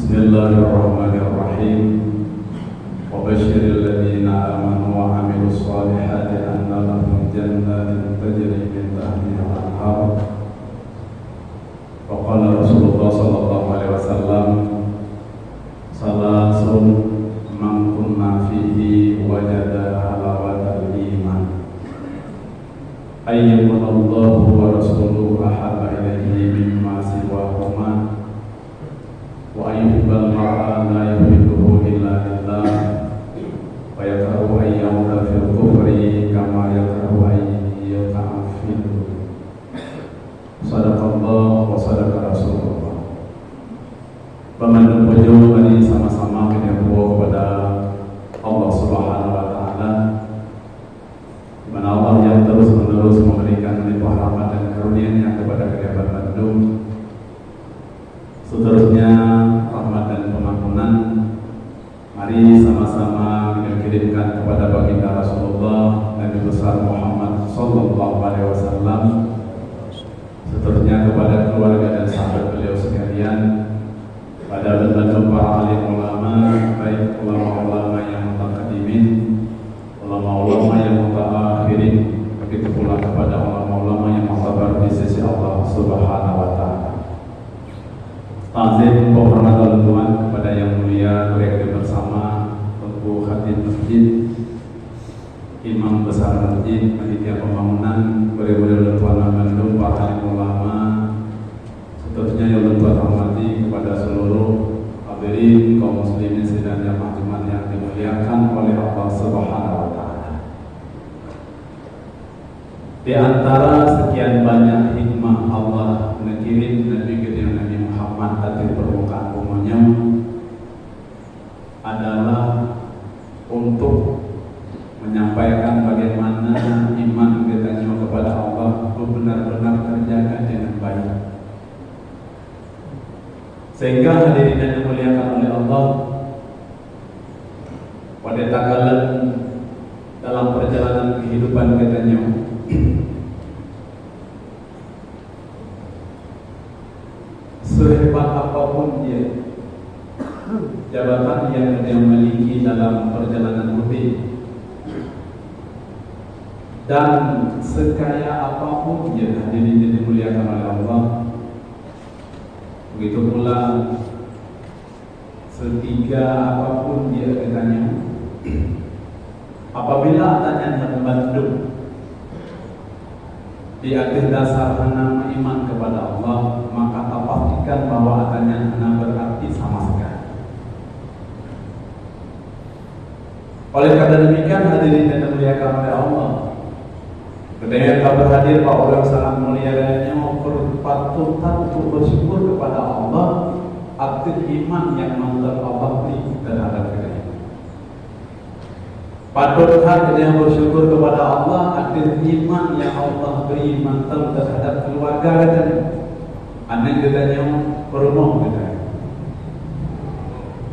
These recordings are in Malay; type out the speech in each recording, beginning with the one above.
Bismillahirrahmanirrahim. Wa basyiril ladzina amanu wa 'amilus shalihati anna lahum jannatin tajri min tahtiha al-anhar. Wa qala Rasulullah sallallahu alaihi wasallam, salasun man kunna fihi wajada halawatal iman. Ayyuhallahu wa rasuluhu ahabba ilaihi mimma siwahuma. Wa ayyuhal mar'a la yuhibbuhu illa lillah wa yakrahu an yamuta fil kufri kama yakrahu an yaqa'a fil. Sadaqallah wa sadaqa Rasulullah. Pemandu puji mari sama-sama kita berdoa kepada Allah Subhanahu wa taala, di mana Allah yang terus-menerus memberikan limpah rahmat dan karunia-Nya kepada kerabat Bandung. Seterusnya rahmat dan pengampunan mari sama-sama kita kirimkan kepada baginda Rasulullah Nabi besar Muhammad sallallahu alaihi wasallam. Seterusnya kepada keluarga dan sahabat beliau sekalian, pada berbagai para alim ulama, baik ulama-ulama yang mutaqaddimin, ulama-ulama yang mutaakhirin, begitu pula kepada ulama-ulama yang mu'tabar di sisi Allah Subhanahu wa taala. Ta'zim penghormatan Tuhan kepada yang mulia mereka bersama Tuku Khatib Masjid, Imam Besar Masjid, Panitia Pembangunan, beri-beri Tuhan Bandung, para alim ulama, seterusnya yang Tuhan hormati kepada seluruh hadirin kaum muslimin sidang jamaah Jumat yang dimuliakan oleh Allah Subhanahu wa taala. Di antara sekian banyak hikmah Allah mengirim Nabi kita Nabi Muhammad di permukaan bumi adalah untuk menyampaikan bagaimana iman kita kepada Allah benar-benar terjaga dengan baik, sehingga hadirin yang dimuliakan oleh Allah, pada takalan dalam perjalanan kehidupan kita sehebat apapun dia jabatan yang dia miliki dalam perjalanan mudik, dan sekaya apapun dia hadirin yang dimuliakan oleh Allah, begitu pula setiga apapun dia katanya, apabila adanya Bandung di akhir dasar nama iman kepada Allah, maka tak pastikan bahwa adanya berarti sama sekali. Oleh karena demikian hadirin dan dimuliakan oleh Allah, ketika kita berhadir Pak orang sangat mulianya, patut untuk bersyukur kepada Allah atas iman yang mantap Allah beri terhadap kita. Patut kita bersyukur kepada Allah atas iman yang Allah beri mantap terhadap keluarga kita, anak kita yang berumur kita.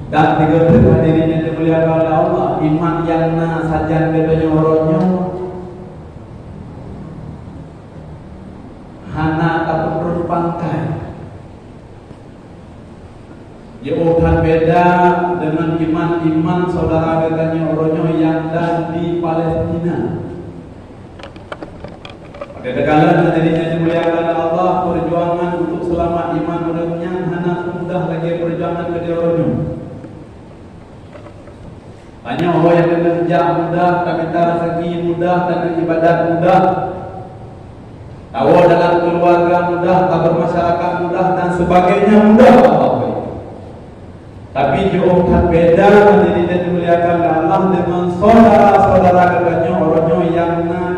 Dan tiga hadirin yang dimuliakan oleh Allah, iman yang saja kita orangnya hana tak perlu pangkai. Jauhan beda dengan iman saudara katanya orangnya yang ada di Palestina. Pada tekalan hadirin yang dimuliakan oleh Allah, perjuangan untuk selamat iman orangnya hana mudah lagi perjuangan ke orangnya. Hanya orang yang bekerja mudah, minta rezeki mudah, dan ibadat mudah, tahu dalam keluarga mudah, bermasyarakat mudah, dan sebagainya mudah. Tapi jauh beda hadirin yang dimuliakan Allah dengan saudara-saudara katanya orangnya yang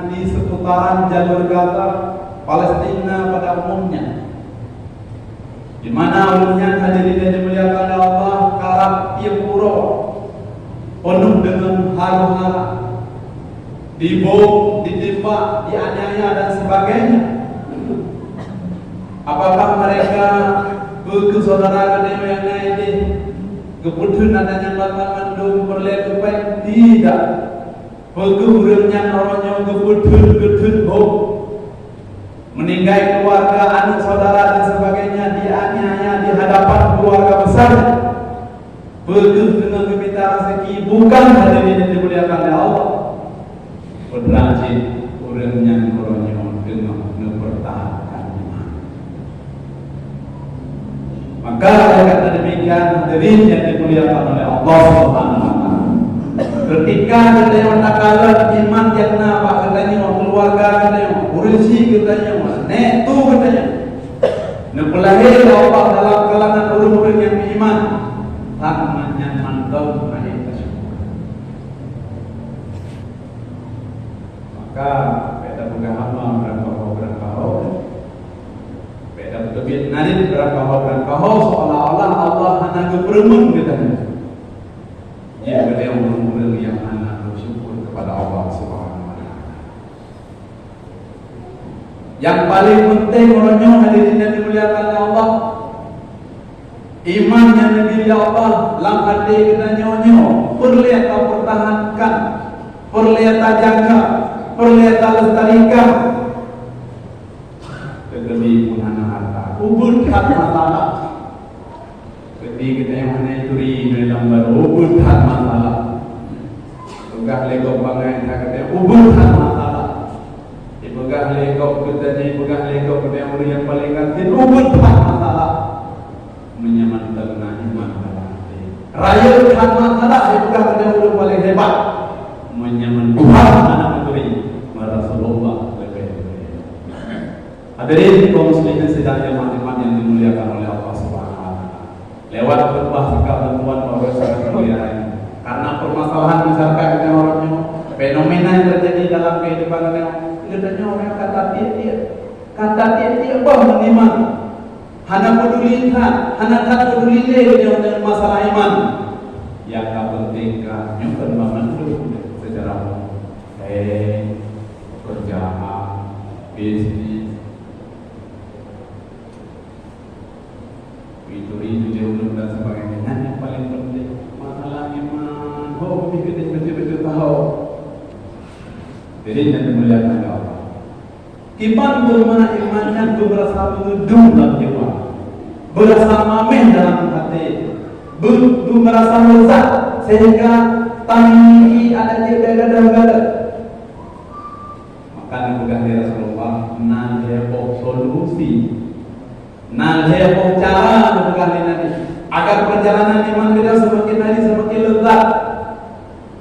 di seputaran jalur Gaza Palestina pada umumnya, di mana umumnya hadirin yang dimuliakan Allah karab puro penuh dengan hara-hara, dibom, ditembak, dianiaya dan sebagainya. Apakah mereka berkesaudara dengan yang lain? Keputusan adanya Bandung perlu baik? Tidak. Bergurangnya orangnya keputusan bom, meninggal keluarga, anak saudara dan sebagainya, dianiaya di hadapan keluarga besar. Begitu dengan meminta rezeki bukan hadirin yang dimuliakan oleh Allah. Berajin orangnya koronyo dengan mempertahankan iman. Maka kata demikian hadirin yang dimuliakan oleh Allah Subhanahu wa taala. Ketika kita yang takalan iman yang nampak katanya keluarga katanya urisi katanya nek tu katanya nepulahir Allah dalam kalangan orang-orang yang beriman namanya mantau ayat tersebut. Maka beda bukan hama berapa beda betul nanti berapa seolah-olah Allah hanya berumum katanya. Ya, beliau orang-orang yang anak bersyukur kepada Allah Subhanahu wa taala. Yang paling penting orangnya hadirin yang dimuliakan oleh Allah, iman yang diberi Allah, lam hati kita nyonyo, perlu kita pertahankan, perlu kita jaga, perlu kita lestarikan. Kedemi pun anak harta, ubudkan masalah. Kita yang mana curi dalam ubudkan masalah. Ugah legok bangai kata ubudkan masalah. Ibugah legok kita ni, ibugah legok kita yang paling kantin ubudkan masalah. Menyamankan iman dalam hati. Rayakan masalah ibugah kita yang paling hebat. Menyaman Tuhan anak curi Rasulullah lebih. Hadirin kaum muslimin sedang jemaah yang dimuliakan oleh Allah Subhanahu lewat khutbah sikap bantuan bahwa sangat mulia karena permasalahan misalkan dengan orangnya fenomena yang terjadi dalam kehidupan katanya orang kata dia bah iman hanya pedulikan hanya tak peduli dengan masalah iman yang tak penting kan nyukur memandu secara kerjaan bisnis itu jauh dan sebagainya. Yang paling penting masalah iman. Oh, kita betul-betul tahu. Jadi yang dimuliakan oleh Allah. Iman bermana imannya berasa mengedung dalam jiwa, berasa mameh dalam hati, berasa lezat sehingga tani ada di gada-gada. Maka bukan dari Rasulullah nalhebo solusi. Nalhebo cara berkali nanti agar perjalanan iman kita semakin hari semakin lezat,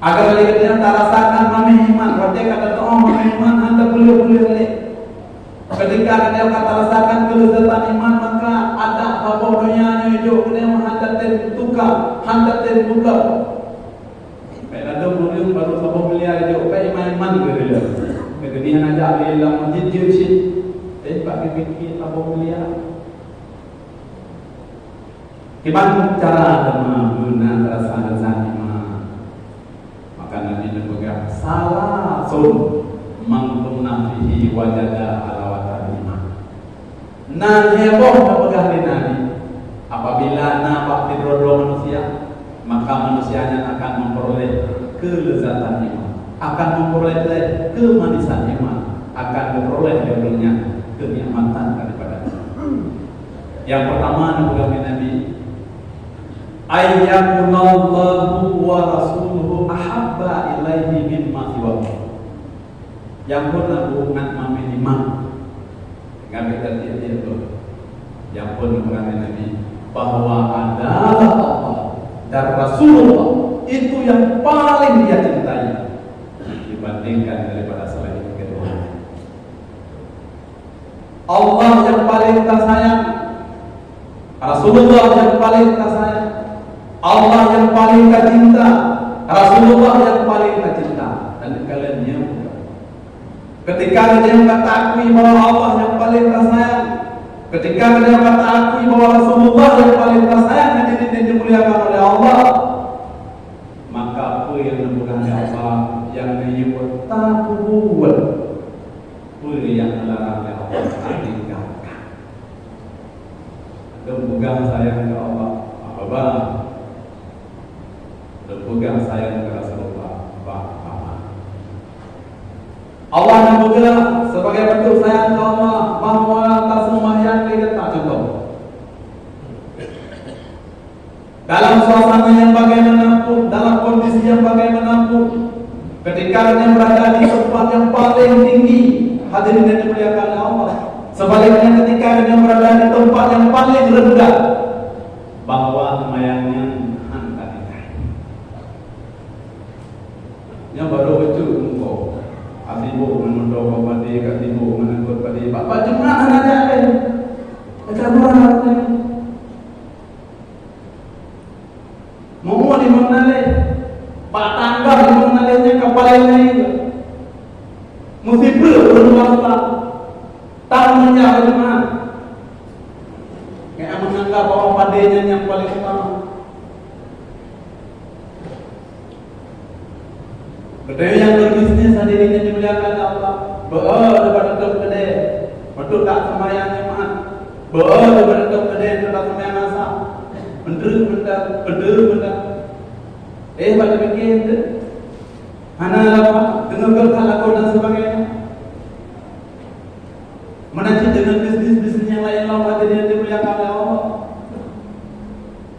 agar kita rasakan mami iman. Waktu kata oh mami iman anda boleh. Ketika kita rasakan kelezatan iman maka ada apa-apanya hijau kita menghadap terbuka, hadap terbuka. Ada boleh baru sabah belia hijau kai iman gerila. Kemudian aja dalam masjid jursi, pakai fikir sabah belia. Gimana cara mengenal rasa lezat iman? Maka Nabi menemukan salah mangkunna fihi wajada alawatan iman. Heboh memegang di Nabi. Apabila nampak di rodo manusia, maka manusianya akan memperoleh kelezatan iman, akan memperoleh kemanisan iman, akan memperoleh darinya kenikmatan daripada yang pertama memegang di Nabi. Ayyakunallahu wa rasuluhu ahabba ilaihi mimma siwahu. Yang pun hubungan mami iman dengan kita itu. Yang pun hubungan Nabi bahwa adalah Allah dan Rasulullah itu yang paling dia cintai dibandingkan daripada selain kedua. Allah yang paling kita sayang, Rasulullah yang paling kita sayang. Allah yang paling kita cinta, Rasulullah yang paling kita cinta, dan kalian yang ketika dia kata akui bahwa Allah yang paling kita sayang, ketika dia kata akui bahwa Rasulullah yang paling kita sayang dan dimuliakan oleh Allah, maka apa yang dimuliakan oleh Allah yang menyebut tabuan, apa yang dilarang oleh Allah tinggalkan. Pegang sayang ke Allah, apa? Pegang sayang ke Rasulullah, apa? Allah yang bergerak sebagai bentuk sayang ke Allah bahwa atas sembahyang kita contoh. dalam suasana yang bagaimanapun, dalam kondisi yang bagaimanapun, ketika dia berada di tempat yang paling tinggi, hadirin yang dimuliakan Allah. Sebaliknya ketika dia berada di tempat yang paling rendah, bahwa mayangnya angkat ini. Yang baru betul engkau. Asibu menunduk kepada dia, katibu menenggut kepada dia. Bapak jemaah aja kan? Macam mana? Mau di mana le? Pak tangga di mana le? Kapal ini. Mesti berumah tahu menjauh di mana? Kayak menganggap bahwa padanya yang paling utama. Kedai yang berbisnis hadirin yang dimuliakan Allah, daripada kedai, betul tak semayang jemaah, daripada kedai tak semayang asal, benda. Baca fikir tu, mana apa, dengar kalau dan sebagainya. Menanti dengan bisnis yang lain hadirin yang dimuliakan Allah.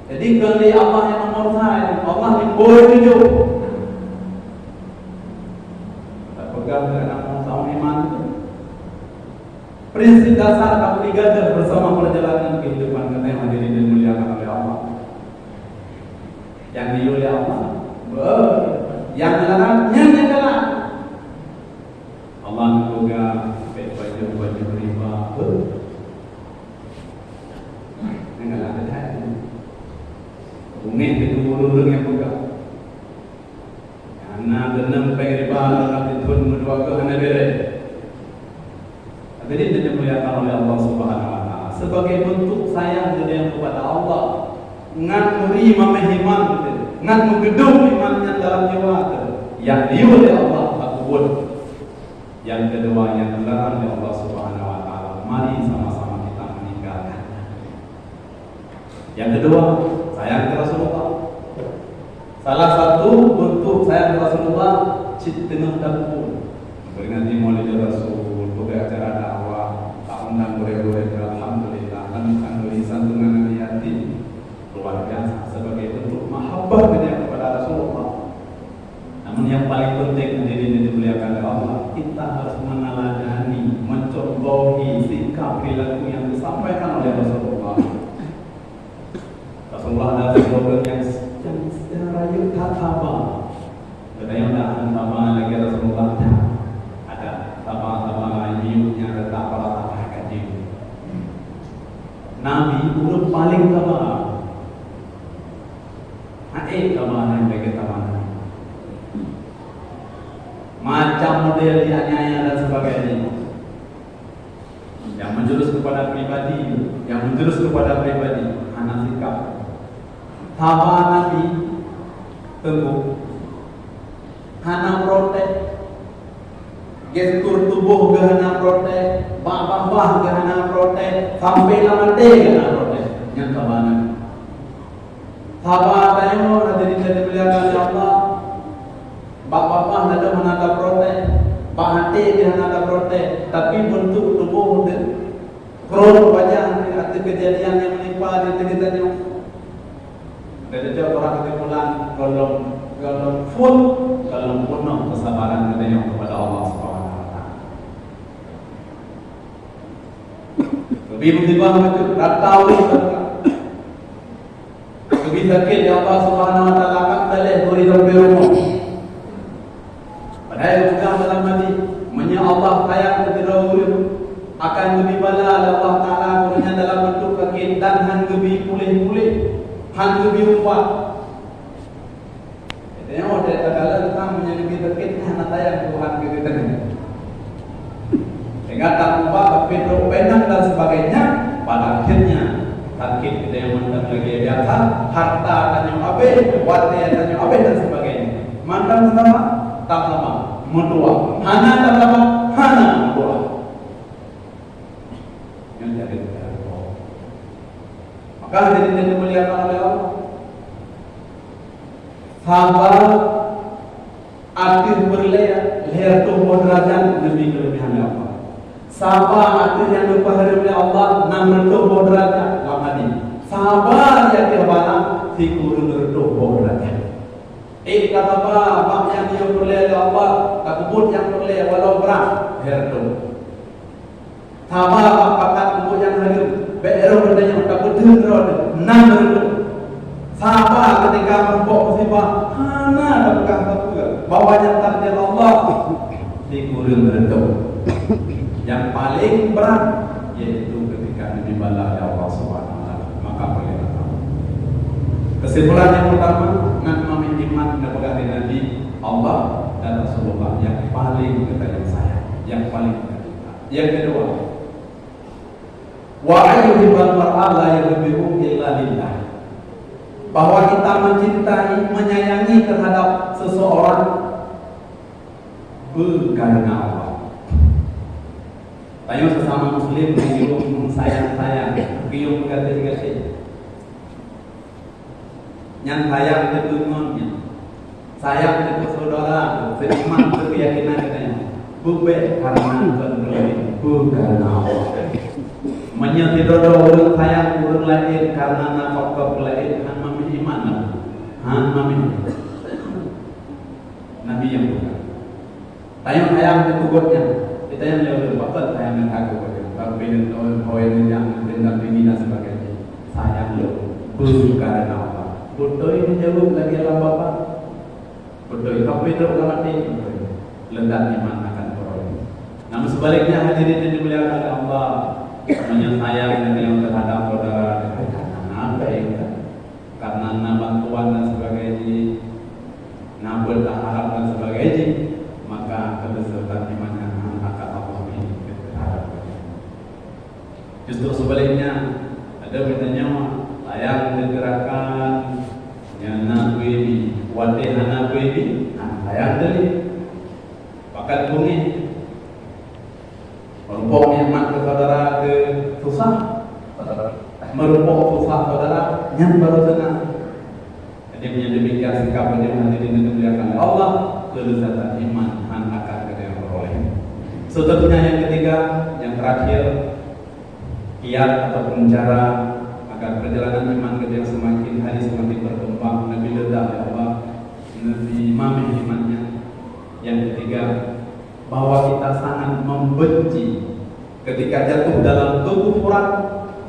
Jadi kalau Allah yang nomor satu, Allah yang boleh tunjuk. Dengan sama iman itu. Prinsip dasar kamu digajar bersama perjalanan kehidupan kita yang hadirin dan dimuliakan oleh Allah. Yang dioleh Allah, yang larangnya adalah Allah juga baju riba. Enggak ada hal. Ungin itu urung yang buka. Karena denam pengen riba tun mendua ke hana bere. Hadirin yang dimuliakan oleh Allah Subhanahu wa taala, sebagai bentuk sayang dia kepada Allah, ngan muri memahiman, ngan menggedung imannya dalam jiwa yang dioleh Allah akubur. Yang kedua yang dilarang oleh Allah Subhanahu wa taala, mari sama-sama kita meninggalkannya. Yang kedua, sayang kepada Rasulullah. Salah satu bentuk sayang kepada Rasulullah tengah dapur beringati maulid Rasul, buka acara dakwah, tak undang boleh-boleh, alhamdulillah, kan santunan Nabi yatim luar biasa sebagai bentuk mahabbah kepada Rasulullah. Namun yang paling penting hadirin yang dimuliakan oleh Allah, kita harus meneladani, mencontohi sikap perilaku yang disampaikan oleh Rasulullah. Rasulullah adalah slogan yang secara yukataba. Yang dah sama lagi Rasulullah ada sama hiupnya ada tak para sahabat hiup. Nabi itu paling kabar. Kabar yang bagi taman. Macam model dianiaya dan sebagainya. Yang menjurus kepada pribadi, anak sikap. Sahabat Nabi teguh. Hana protek, gestur tubuh ke hana protek, bawah ke hana protek, sampai lama ke hana protek. Yang kemana? Sahabat tayo hadirin yang dimuliakan oleh Allah, bawah ada hana protek, bahati ke hana protek, tapi bentuk tubuh kron wajah ada kejadian yang menimpa di sekitarnya. Dari jauh orang ketimpulan kalau full, kalau penuh kesabaran kita yang kepada Allah Subhanahu wa taala. Lebih bertimbang betul, tahu lebih sakit ya Allah Subhanahu wa taala akan boleh beri rumah. Padahal bukan dalam hati, menya Allah sayang kepada orang akan lebih bala Allah taala punya dalam bentuk sakit dan han lebih pulih-pulih, han lebih rupa. Tengok dari segala tentang menjadi terkait anak tayang Tuhan kita ini. Sehingga tak lupa berpindah penang dan sebagainya. Pada akhirnya sakit kita yang mantan lagi biasa, harta dan yang abe, wati dan yang abe dan sebagainya. Mantan sama, tak lama, menua. Hana tak lama, hana menua. Yang jadi terlalu. Maka hadirin yang dimuliakan oleh Allah. Sabar arti berleha leher tubuh derajat lebih kelebihan Allah. Sabar arti yang berpahala oleh Allah nam tubuh derajat dalam hati. Sabar yang kebalan siku Sahabat ketika mempok musibah, hana ada pegang juga. Bawanya takdir Allah di kurun redup. Yang paling berat yaitu ketika dibala oleh Allah Subhanahu wa taala. Maka boleh. Kesimpulan yang pertama, ngan iman kepada Nabi Allah dan Rasulullah yang paling kita sayang, yang paling kita. Yang kedua, wa ayyuhal mar'a la yuhibbu illa lillah. Bahwa kita mencintai, menyayangi terhadap seseorang karena Allah. Tayo sesama muslim kiyum sayang-sayang, kiyum kasih-kasih. Yang sayang ketungunnya, sayang ke saudara, seiman keyakinan katanya. Bukan karena keberlebih, bukan Allah. Menyetidodo orang sayang orang lain karena nafkah lain han mami iman, han mami Nabi yang bukan. Tayang sayang ketugotnya, kita yang lewat bakat sayang yang aku bukan. Tapi dengan orang yang dengan ini dan sebagainya, sayang lo, bukan karena Allah. Bodoh ini jauh lagi alam bapak. Bodoh itu apa itu mati. Ledak iman akan peroleh. Namun sebaliknya hadirin yang dimuliakan oleh Allah, menyayang dengan terhadap saudara karena apa ya? Karena bantuan dan sebagainya, nabul tak harap dan sebagainya, maka kebesaran imannya akan Allah ini terhadap. Justru sebaliknya ada bertanya sayang digerakan yang nabi wate nabi sayang dari pakat bumi merupakan nikmat ke saudara ke susah merupakan susah saudara yang baru senang. Jadi punya demikian sikap yang hadirin dimuliakan Allah, kelezatan iman akan kita peroleh. Seterusnya yang ketiga, yang terakhir, kiat ataupun cara agar perjalanan iman kita yang semakin hari semakin berkembang, lebih ledak ya Allah, lebih mamih imannya. Yang ketiga, bahwa kita sangat membenci ketika jatuh dalam kekufuran,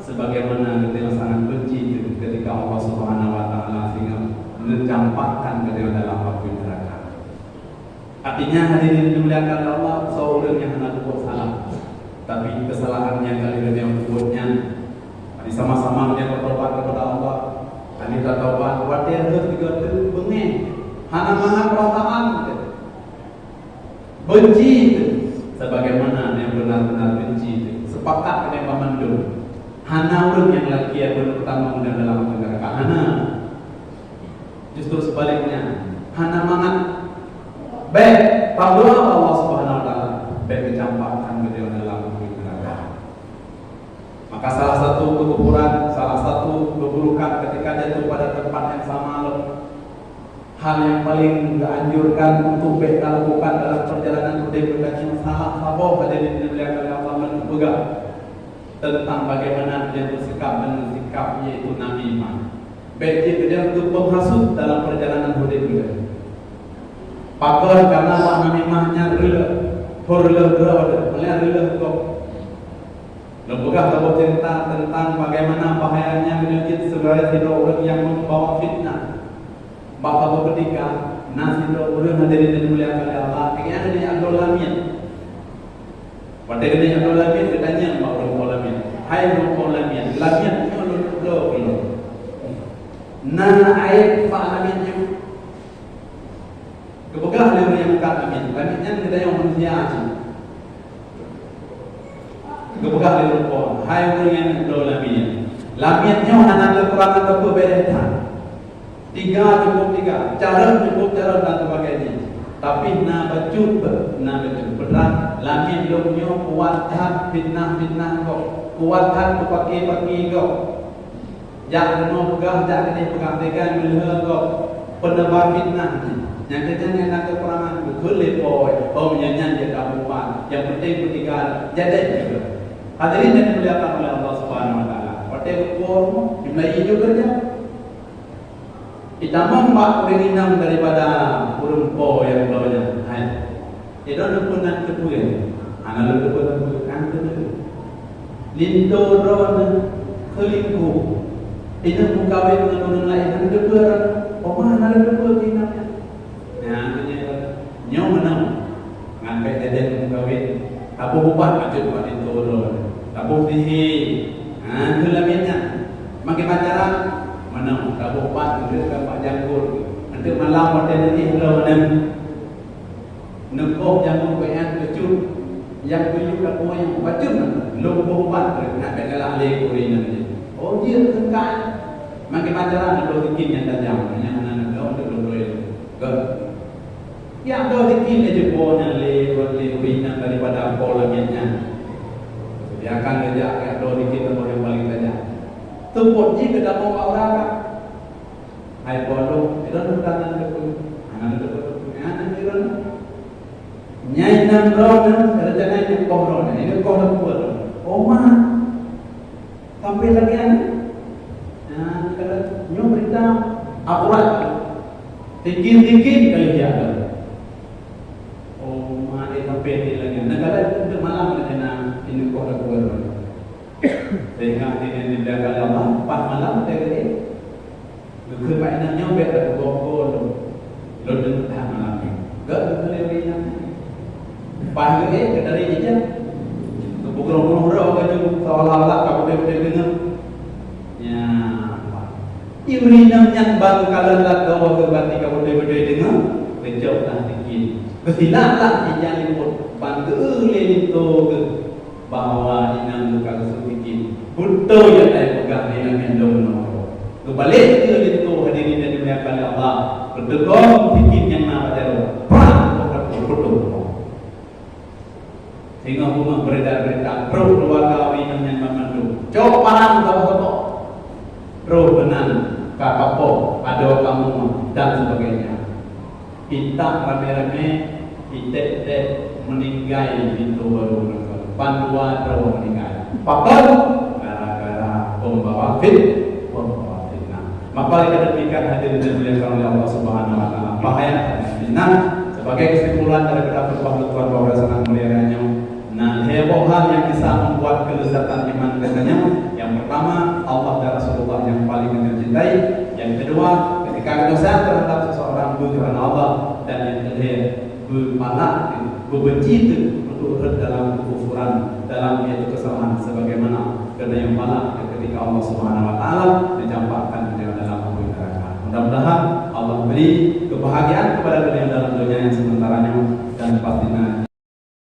sebagaimana kita sangat benci ketika Allah Subhanahu wa taala sehingga mencampakkan kita dalam api neraka. Artinya hadirin dimuliakan Allah, seorang yang hendak buat salah, tapi kesalahannya kali yang buatnya sama-sama dia bertobat kepada Allah. Kali tak taubat, wadah terus tiga tu bengeng, hana mana perasaan, benci, sebagaimana yang benar-benar benci, sepakat dengan pemandul. Hana orang yang lagi yang berpertama dalam neraka, hana. Justru sebaliknya, hana mangat, baik, berdoa Allah Subhanahu wa taala, baik dicampakkan beliau dalam neraka. Maka salah satu kekufuran, salah satu keburukan ketika jatuh pada tempat yang sama, hal yang paling dianjurkan untuk kita lakukan dalam perjalanan hidup kita salah apa pada diri oleh Allah menpegang tentang bagaimana dia bersikap dan sikap yaitu Nabi iman. Baik dia untuk menghasut dalam perjalanan hidup kita. Pakar karena Nabi imannya rela, melihat rela kok. Lembaga tersebut cerita tentang bagaimana bahayanya menyakit sebagai tidak orang yang membawa fitnah. Bapak ketika nasi orang hadirin dan dimuliakan oleh Allah, kayaknya ada yang Abdul Lamin. Pada ini Abdul Lamin bertanya Pak Abdul Lamin, hai Abdul Lamin, Lamin lo. Nana aib Pak Lamin itu. Kebegah dia yang bukan Lamin, Laminnya kita yang manusia aja. Kebegah dia lupa, hai orang yang Abdul Lamin. Laminnya anak kekurangan atau berbeda. Tiga cukup tiga, cara cukup cara dan sebagainya. Tapi na baju berat. Lamin lumnya kuatkan fitnah kau, kuatkan pakai kau. Jak no pegah, jak ini pegang melihat kau penebar fitnah. Yang kita nak kekurangan boleh boy, menyanyi dia kamu pan. Yang penting bertiga jadi juga. Hadirin yang dimuliakan oleh Allah Subhanahu wa taala. Partai hukum dimulai juga kerja. Ditambah 4 keinginan daripada urumpo yang belakangnya. Hai, itu nupunan kepunya. Anak nupunan kan tu. Linto ron kelingku. Itu mengkawin dengan orang lain ada dua. Oh mana ada dua kinanya? Nah, artinya nyaw menang. Ngambil deden mengkawin. Abu buat macam buat itu dulu. Abu dihi. Nah, kelaminya. Makin pacaran menang. Abu buat itu kan Pak Janggur. Nanti malam pada nanti kalau menang. Nekok janggur bayan kecut. Yang tujuh aku yang bacun. Lu buat nak pegalah leh kurinan. Oh dia tengah makin pacaran ada bikin yang tajam yang anak kau untuk berdoa ke yang kau bikin aja pohonnya lewat lewat daripada pola nya dia akan kerja kayak kau bikin tempat yang paling tajam tempat jika dah mau orang hai bodoh itu tangan itu anak itu anak itu nyai nam roda rencana itu kau roda ini kau dah buat oma sampai lagi kan? Nah, kalau nyo berita akurat, dikit-dikit kali dia ada. Oh, mana sampai di lagi. Negara itu malam kerana ini kau dah buat. Sehingga ini dia kalau malam, pas malam dia kata, kebaikan nyo berat gogol, lo dengar tak malam ni. Gak boleh yang pas lagi dari aja. Bukan roh kan seolah-olah kamu dengar. Ya. Ini namanya baru kalau tak kau berbati kamu dengar. Kejauh tak dikit. Kesilapan yang liput bantu lelito bahwa inang kalau sedikit. Betul yang saya pegang inang yang dono. Kebalik lelito hadirin dan dimuliakan Allah. Berdekat sedikit yang nama jauh. Pram betul. Sehingga rumah beredar-beredar pro keluarga winang yang memandu cok paham kau pro benan kakapo ada kamu dan sebagainya kita rame-rame kita meninggal pintu baru panduan pro meninggal pakal gara-gara pembawa fitnah maka kita demikian hadirin dan dimuliakan oleh Allah Subhanahu wa taala bahaya fitnah sebagai kesimpulan daripada khutbah bahwa sangat mulianya. Nah, heboh hal yang bisa membuat kelezatan iman dengannya. Yang pertama, Allah dan Rasulullah yang paling mencintai. Yang kedua, ketika dosa terhadap seseorang karena Allah. Dan yang ketiga, bermalah, berbenci untuk dalam kekufuran, dalam yaitu kesalahan sebagaimana karena yang malah ketika Allah Subhanahu wa taala dicampakkan di dalam api neraka. Mudah-mudahan Allah beri kebahagiaan kepada kalian dalam dunia yang sementaranya dan pastinya